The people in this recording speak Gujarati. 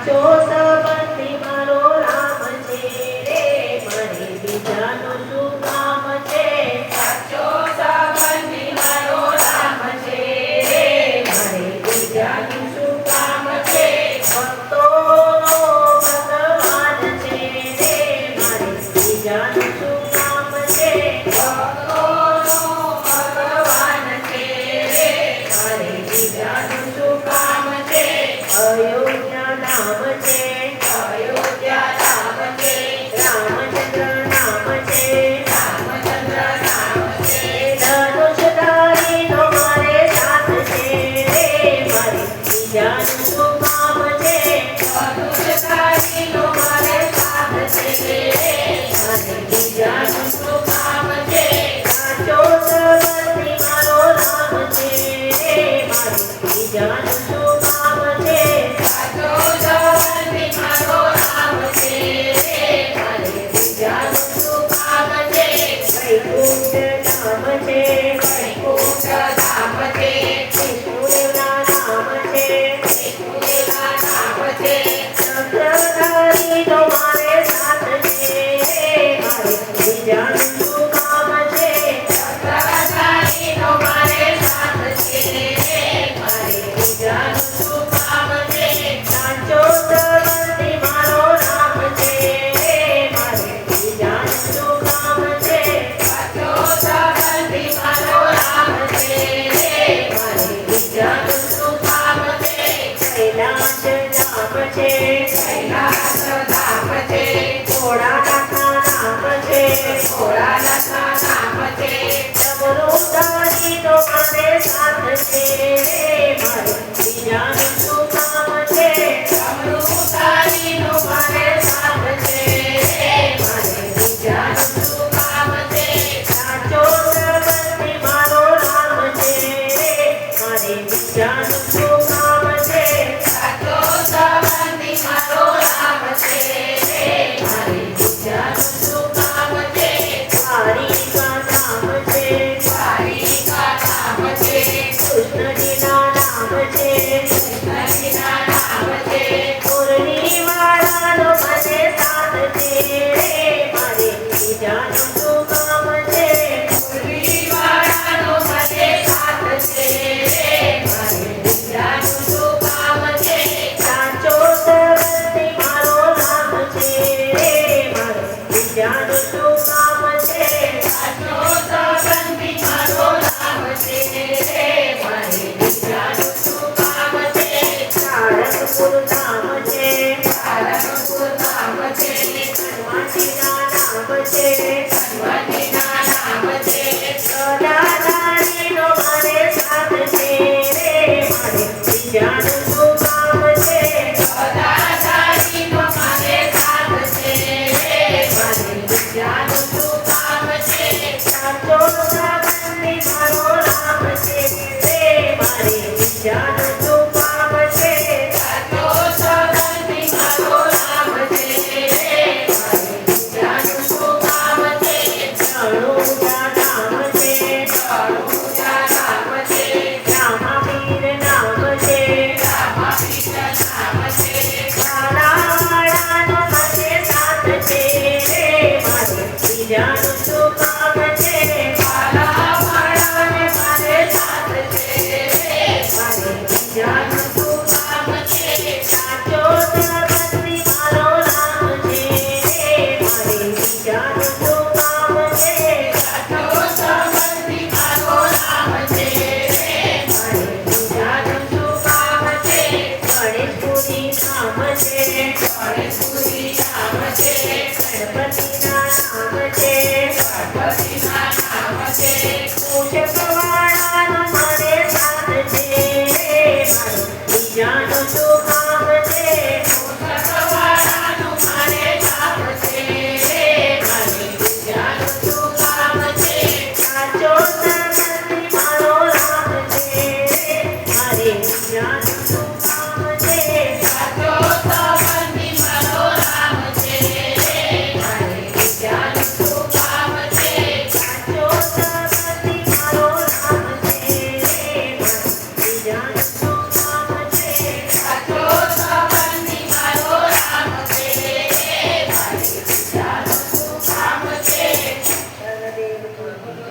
સાચો સંબંધી મારો રામ છે રે મારે બીજાનું શું કામ છે સાચો સંબંધી મારો રામ છે રે મારે બીજાનું શું કામ છે ભક્તોનો ભગવાન છે રે મારે બીજાનું શું કામ છે ભક્તોનો ભગવાન છે રે મારે બીજાનું શું કામ છે અયોધ્યા નામ છે અયોધ્યા નામ છે રામચંદ્ર નામ છે રામચંદ્ર નામ છે ધનુષધારીનો મારે સાથ છે રે મારે બીજાનું શું કામ છે ધનુષધારીનો મારે સાથ છે રે મારે બીજાનું શું કામ છે સાચો સંબંધી મારો રામ છે રે મારે બીજાનું શું કામ છે સાચો સંબંધી મારો રામ છે રે મારે બીજાનું શું કામ છે વૈકુંઠ નામ છે વૈકુંઠ ધામ છે વિષ્ણુદેવના નામ છે વિષ્ણુદેવના નામ છે ચક્રધારીનો મારે સાથ છે રે મારે બીજાનું શું કામ છે ચક્રધારીનો મારે સાથ છે રે મારે બીજાનું શું કામ છે સાચો સંબંધી મારો રામ છે રે મારે બીજાનું શું કામ છે સાચો સંબંધી મારો રામ છે રે મારે બીજાનું શું કામ છે કૈલાસ નામ છે કૈલાસ ધામ છે ભોળાનાથના નામ છે ભોળાનાથના નામ છે ડમરુધારીનો મારે સાથ છે રે મારે બીજાનું શું કામ છે ડમરુધારીનો મારે સાથ છે રે મારે બીજાનું શું કામ છે સાચો સંબંધી મારો રામ છે રે મારે બીજાનું શું કામ છે સાચો સંબંધી મારો રામ છે રે મારે બીજાનું શું કામ છે દ્વારિકા નામ છે દ્વારિકા નામ છે કૃષ્ણજીના નામ છે કૃષ્ણજીના નામ છે મુરલીવાળાનો મને સાથ છે રે મારે બીજાનું શું કામ છે મુરલીવાળાનો મને સાથ છે રે મારે બીજાનું શું કામ છે સાચો સંબંધી મારો રામ છે રે મારે બીજાનું શું કામ છે સાચો સંબંધી મારો રામ છે રે મારે બીજાનું શું કામ છે સારંગપુર નામ છે સારંગપુર નામ છે હનુમાનજીના નામ છે હનુમાનજીના નામ છે સદાધારીનો મારે સાથ છે રે મારે બીજાનું શું કામ છે સદાધારીનો મારે સાથ છે રે મારે બીજાનું શું કામ છે સાચો સંબંધી મારો રામ છે રે મારે બીજાનું શું કામ છે સાચો સંબંધી મારો રામ છે રે બીજાનું શું કામ છે રણુજા નામ છે રણુજા નામ છે રામાપીર નામ છે રામાપીર નામ છે કાલાવાળાનો મને સાથ છે રે મારે બીજાનું શું કામ છે કાલાવાળાને મારે સાથ છે રે મારે બીજાનું શું કામ છે સાચો સંબંધી મારો રામ છે રે મારે બીજાનું શું કામ છે સાચો સંબંધી મારો રામ છે રે મારે બીજાનું શું કામ છે ગણેશપુરી નામ છે ગણેશપુરી નામ છે ગણપતિના નામ છે ગણપતિના નામ છે મૂષકવાળાનો મારે સાથ છે રે મારે બીજાનું શું કામ છે ભગવાનનું મારે કામ છે રે બીજાનું શું કામ છે સાચો સંબંધી મારો રામ છે રે મારે બીજાનું શું કામ છે સાચો બોલો બોલો